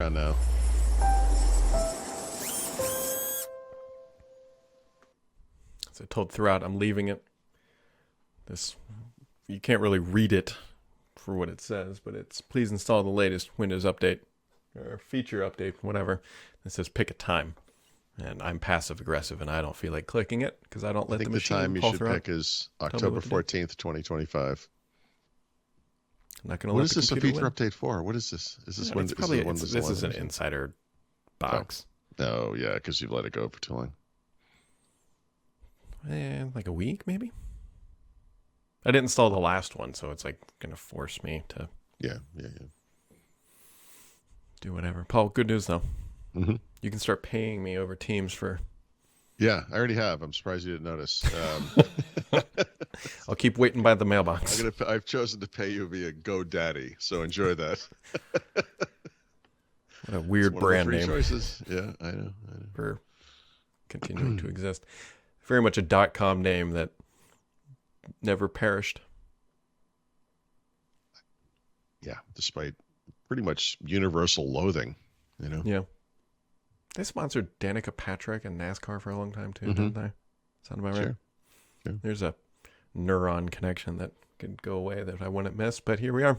Now. As I told throughout, I'm leaving it. This you can't really read it for what it says, but it's please install the latest Windows update or feature update, whatever. It says pick a time, and I'm passive aggressive, and I don't feel like clicking it because I don't let the machine. I think the time you pull should throughout. pick is October 14th, 2025. I'm not going to What let is the this a computer feature win. update for? What is this? Is this Yeah, when? it's Is probably this one this is an insider box. Oh yeah, because you've let it go for too long. Like a week maybe. I didn't install the last one, so it's like going to force me to Yeah. do whatever. Paul, good news though. Mm-hmm. You can start paying me over Teams for. Yeah, I already have. I'm surprised you didn't notice. I'll keep waiting by the mailbox. I've chosen to pay you via GoDaddy, so enjoy that. What a weird brand name. Choices. Yeah, I know. For continuing to exist. Very much a .com name that never perished. Yeah, despite pretty much universal loathing, Yeah. They sponsored Danica Patrick and NASCAR for a long time too, Mm-hmm. didn't they? Sound about right? Sure. There's a neuron connection that could go away that I wouldn't miss, but here we are.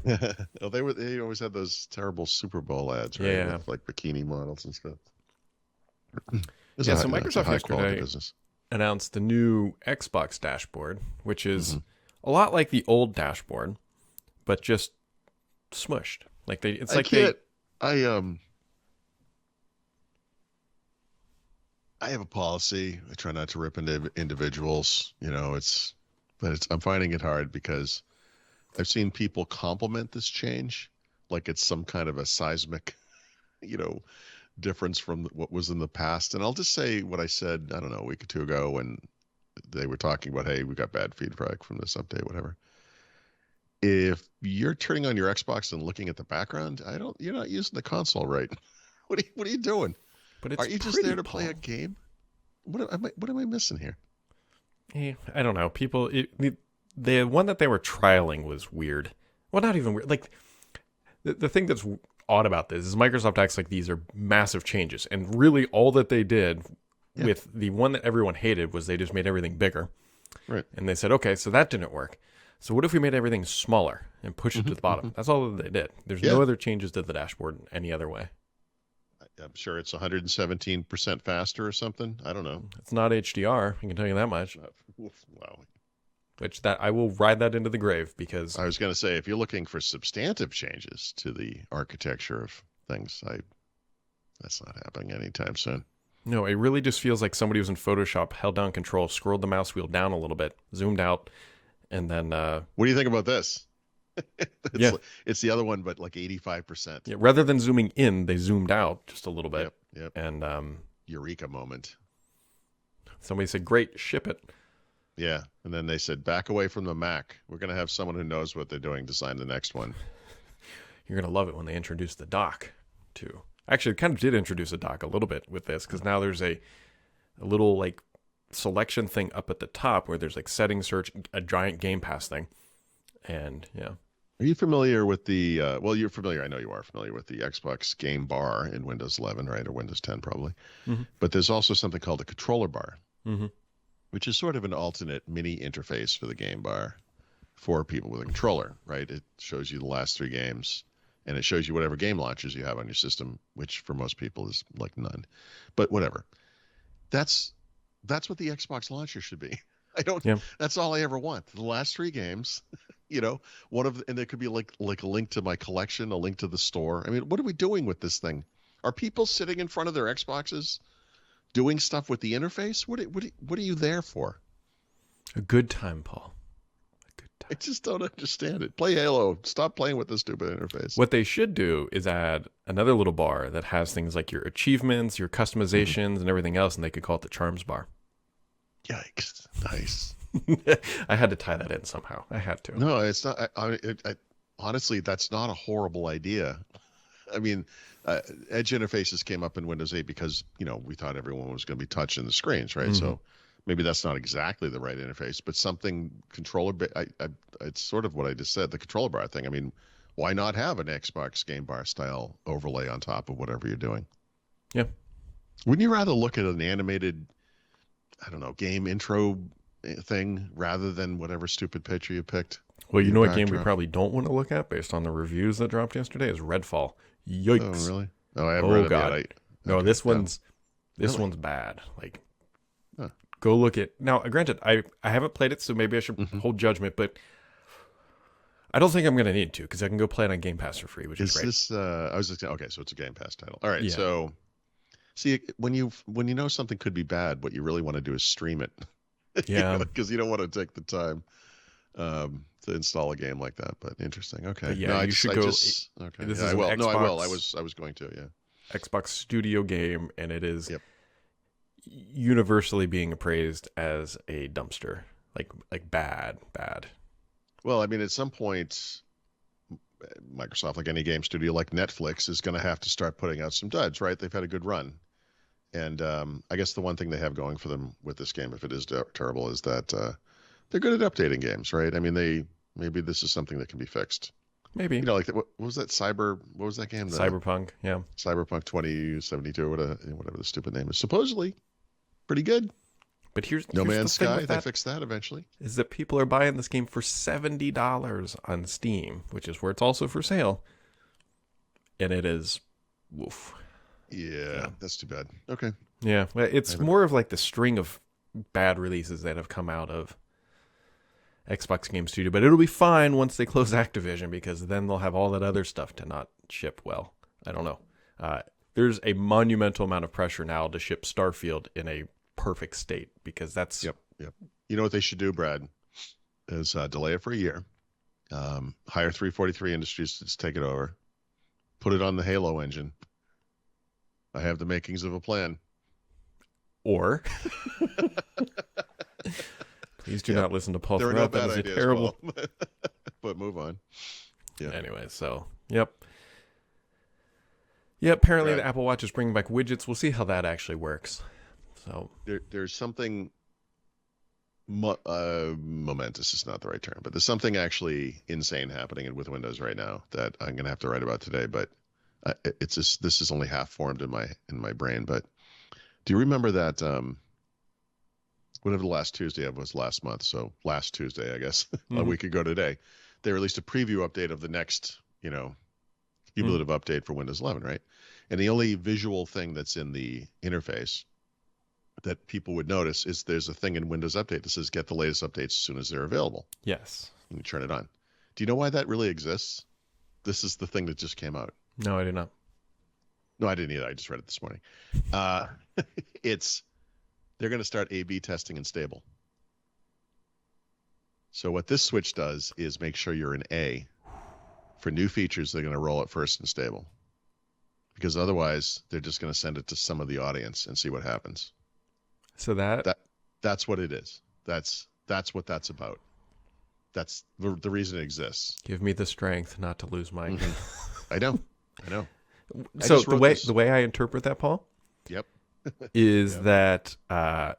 Oh, they always had those terrible Super Bowl ads, right? Yeah. With like bikini models and stuff. So Microsoft yesterday business. announced the new Xbox dashboard, which is a lot like the old dashboard, but just smushed. I have a policy. I try not to rip into individuals. I'm finding it hard because I've seen people compliment this change like it's some kind of a seismic, difference from what was in the past. And I'll just say what I said, I don't know, a week or two ago when they were talking about, hey, we got bad feedback from this update, whatever. If you're turning on your Xbox and looking at the background, you're not using the console right. What are you doing? But it's Are you just there to play a game? What am I missing here? I don't know. People, the one that they were trialing was weird. Well, not even weird. Like the thing that's odd about this is Microsoft acts like these are massive changes, and really all that they did with the one that everyone hated was they just made everything bigger. Right. And they said, okay, so that didn't work. So what if we made everything smaller and pushed it to the bottom? That's all that they did. There's no other changes to the dashboard in any other way. I'm sure it's 117% faster or something. I don't know. It's not HDR. I can tell you that much. Wow. Which that I will ride that into the grave because I was going to say, if you're looking for substantive changes to the architecture of things, that's not happening anytime soon. No, it really just feels like somebody was in Photoshop, held down Control, scrolled the mouse wheel down a little bit, zoomed out, and then. What do you think about this? It's the other one, but like 85%. Yeah, rather than zooming in, they zoomed out just a little bit. Yep. And Eureka moment. Somebody said, "Great, ship it." Yeah, and then they said, "Back away from the Mac. We're going to have someone who knows what they're doing design the next one." You're going to love it when they introduce the dock, too. Actually, it kind of did introduce a dock a little bit with this, because now there's a little, like, selection thing up at the top where there's, like, setting search, a giant Game Pass thing. And, yeah. Are you familiar with the, you're familiar, I know you are familiar with the Xbox Game Bar in Windows 11, right, or Windows 10 probably. Mm-hmm. But there's also something called a controller bar, mm-hmm. which is sort of an alternate mini interface for the Game Bar for people with a controller, right? It shows you the last 3 games, and it shows you whatever game launchers you have on your system, which for most people is like none. But whatever. That's what the Xbox launcher should be. That's all I ever want. The last 3 games, and there could be like a link to my collection, a link to the store. I mean, what are we doing with this thing? Are people sitting in front of their Xboxes doing stuff with the interface? What are you there for? A good time, Paul. A good time. I just don't understand it. Play Halo. Stop playing with this stupid interface. What they should do is add another little bar that has things like your achievements, your customizations, and everything else, and they could call it the Charms Bar. Yikes. Nice. I had to tie that in somehow. I had to. No, it's not. Honestly, that's not a horrible idea. I mean, Edge interfaces came up in Windows 8 because, we thought everyone was going to be touching the screens, right? Mm-hmm. So maybe that's not exactly the right interface, but something controller. It's sort of what I just said, the controller bar thing. I mean, why not have an Xbox Game Bar style overlay on top of whatever you're doing? Yeah. Wouldn't you rather look at an animated, I don't know, game intro thing rather than whatever stupid picture you picked? Well, you Your know what game we backdrop? probably don't want to look at based on the reviews that dropped yesterday is Redfall. Oh, Yikes. really? Oh, I haven't Oh read it God. yet. No, Okay, this yeah. one's Really? bad. Like, Huh. go look at now. Granted, I haven't played it, so maybe I should Mhm. hold judgment, but I don't think I'm gonna need to because I can go play it on Game Pass for free, which is Is great. this? I was just okay. So it's a Game Pass title. All right. Yeah. So see, when you know something could be bad, what you really want to do is stream it. Yeah. Because you don't want to take the time to install a game like that. But interesting. Okay. But yeah, No, you should go. okay. This Yeah, is I an will. No, I will. Xbox I was going to. Yeah. Xbox Studio game, and it is Yep. universally being appraised as a dumpster. Like bad. Well, I mean, at some point, Microsoft, like any game studio, like Netflix, is going to have to start putting out some duds, right? They've had a good run. And I guess the one thing they have going for them with this game, if it is terrible, is that they're good at updating games, right? I mean, maybe this is something that can be fixed. Maybe. You know, like what was that What was that game? Cyberpunk. Yeah. Cyberpunk 2072, or whatever the stupid name is. Supposedly pretty good. But here's No the Man's thing Sky. with They that, fixed that eventually. is that people are buying this game for $70 on Steam, which is where it's also for sale. And it is, woof. Yeah, that's too bad. Okay. Yeah, well, it's more of like the string of bad releases that have come out of Xbox Game Studio. But it'll be fine once they close Activision because then they'll have all that other stuff to not ship well. I don't know. There's a monumental amount of pressure now to ship Starfield in a perfect state because that's Yep. You know what they should do, Brad, is delay it for a year. Hire 343 Industries to just take it over. Put it on the Halo engine. I have the makings of a plan. Or please do not listen to Paul There are no Throughout. That bad is a ideas, terrible. Paul. But move on. Yeah. Anyway, so yep. Yeah, apparently Right. the Apple Watch is bringing back widgets. We'll see how that actually works. So There's something momentous is not the right term, but there's something actually insane happening with Windows right now that I'm going to have to write about today. But it's just, this is only half formed in my brain. But do you remember that whatever the last Tuesday was last month? So last Tuesday, I guess, a week ago today, they released a preview update of the next, cumulative update for Windows 11, right? And the only visual thing that's in the interface that people would notice is there's a thing in Windows Update that says get the latest updates as soon as they're available. yes. And you turn it on. Do you know why that really exists? This is the thing that just came out. No, I did not. No, I didn't either. I just read it this morning. They're going to start A/B testing in stable. So what this switch does is make sure you're in A for new features. They're going to roll it first in stable, because otherwise they're just going to send it to some of the audience and see what happens. So That's what it is. That's what that's about. That's the reason it exists. give me the strength not to lose my. I know. So just wrote this. the way I interpret that, Paul, Yep. is that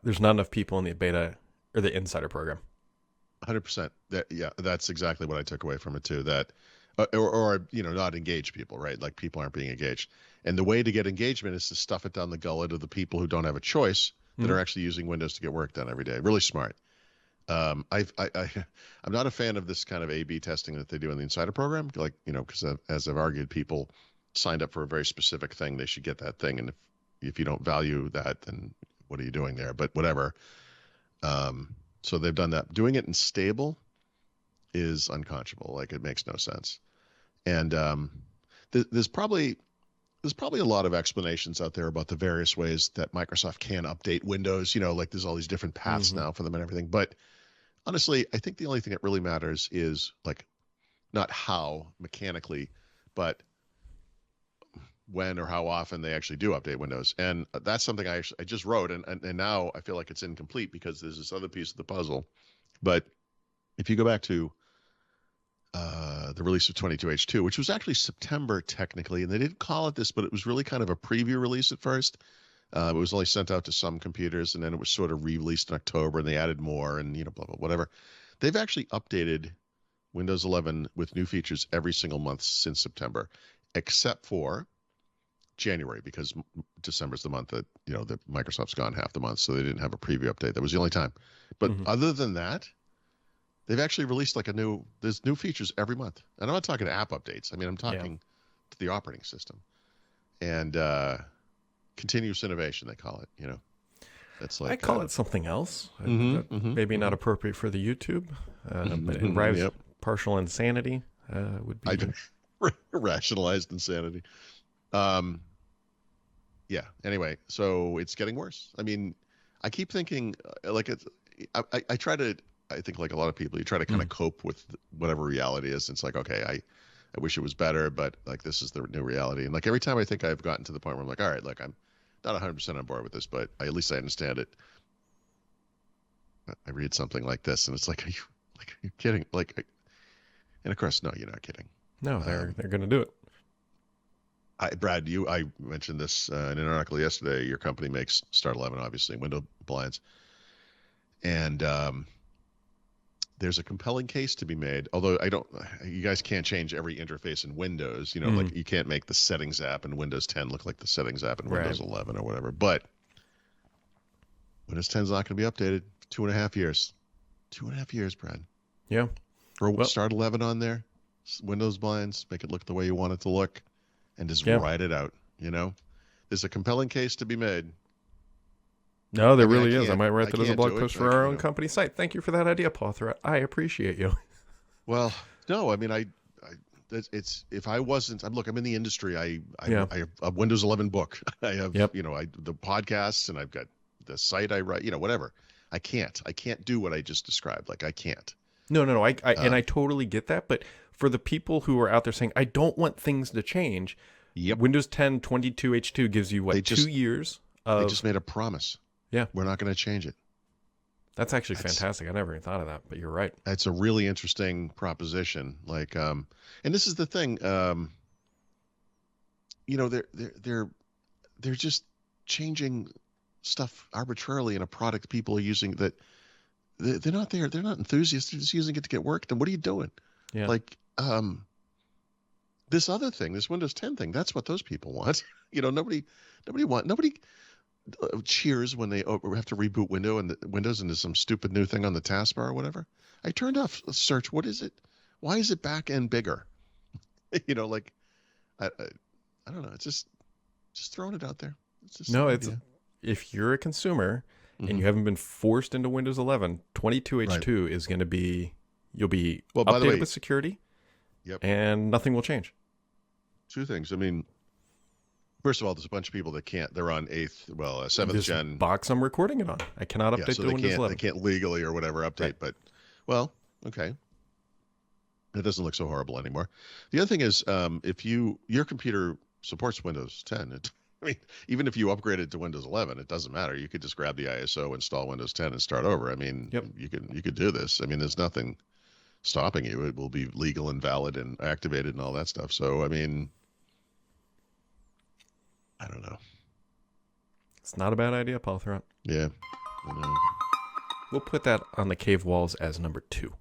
there's not enough people in the beta or the insider program. 100%. That's exactly what I took away from it too. That, or not engage people, right? Like people aren't being engaged, and the way to get engagement is to stuff it down the gullet of the people who don't have a choice that are actually using Windows to get work done every day. Really smart. I'm not a fan of this kind of A/B testing that they do in the insider program, like because as I've argued, people signed up for a very specific thing. They should get that thing, and if you don't value that, then what are you doing there? But whatever. So they've done that. Doing it in stable is unconscionable. Like, it makes no sense. And there's probably a lot of explanations out there about the various ways that Microsoft can update Windows. Like there's all these different paths now for them and everything. But honestly, I think the only thing that really matters is like not how mechanically, but when or how often they actually do update Windows. And that's something I just wrote, and now I feel like it's incomplete because there's this other piece of the puzzle. But if you go back to the release of 22H2, which was actually September technically, and they didn't call it this, but it was really kind of a preview release at first. It was only sent out to some computers, and then it was sort of re-released in October, and they added more, and blah blah whatever. They've actually updated Windows 11 with new features every single month since September, except for January, because December's the month that, that Microsoft's gone half the month, so they didn't have a preview update. That was the only time. But other than that, they've actually released there's new features every month. And I'm not talking app updates. I mean, I'm talking to the operating system. And continuous innovation, they call it, That's like I call it something else. Maybe not appropriate for the YouTube, but it arrives partial insanity would be. Rationalized insanity. Yeah. Anyway, so it's getting worse. I mean, I keep thinking I try to. I think like a lot of people, you try to kind of cope with whatever reality is. It's like, okay, I wish it was better, but like this is the new reality. And like every time I think I've gotten to the point where I'm like, all right, look, I'm not 100% on board with this, but at least I understand it. I read something like this, and it's like, are you kidding? And of course, no, you're not kidding. No, they're going to do it. Brad, I mentioned this in an article yesterday. Your company makes Start 11, obviously, window blinds, and there's a compelling case to be made. Although you guys can't change every interface in Windows. Like you can't make the settings app in Windows 10 look like the settings app in Windows 11 or whatever. But Windows 10 is not going to be updated for 2.5 years. 2.5 years, Brad. Yeah. Start 11 on there, Windows blinds, make it look the way you want it to look, and just ride it out. There's a compelling case to be made. No, there really is. I might write that as a blog post for our own company site. Thank you for that idea, Paul Thurrott. I appreciate you. Well, no, I mean, it's if I wasn't, I'm in the industry. I have a Windows 11 book. I have, the podcasts, and I've got the site I write, whatever. I can't do what I just described. Like I can't. No. And I totally get that. But for the people who are out there saying, I don't want things to change. Yep. Windows 10 22H2 gives you 2 years of. They just made a promise. Yeah. We're not going to change it. That's actually fantastic. I never even thought of that, but you're right. That's a really interesting proposition. Like, and this is the thing, they're just changing stuff arbitrarily in a product people are using that they're not there. They're not enthusiasts. They're just using it to get work done. What are you doing? Yeah. Like, this other thing, this Windows 10 thing, that's what those people want. Nobody cheers when they have to reboot Windows and there's some stupid new thing on the taskbar or whatever. I turned off search. What is it? Why is it back end bigger? I don't know. It's just throwing it out there. If you're a consumer and you haven't been forced into Windows 11, 22H2 is going to be, you'll be updated with security. Yep. And nothing will change. Two things. I mean, first of all, there's a bunch of people that can't. They're on 7th gen box I'm recording it on. I cannot update to Windows 11. They can't legally or whatever update. Right. But, well, okay. It doesn't look so horrible anymore. The other thing is, if your computer supports Windows 10, even if you upgrade it to Windows 11, it doesn't matter. You could just grab the ISO, install Windows 10, and start over. I mean, you could do this. I mean, there's nothing stopping you. It will be legal and valid and activated and all that stuff. So, I mean, I don't know. It's not a bad idea, Paul Thurrott. Yeah, I know. We'll put that on the cave walls as number 2.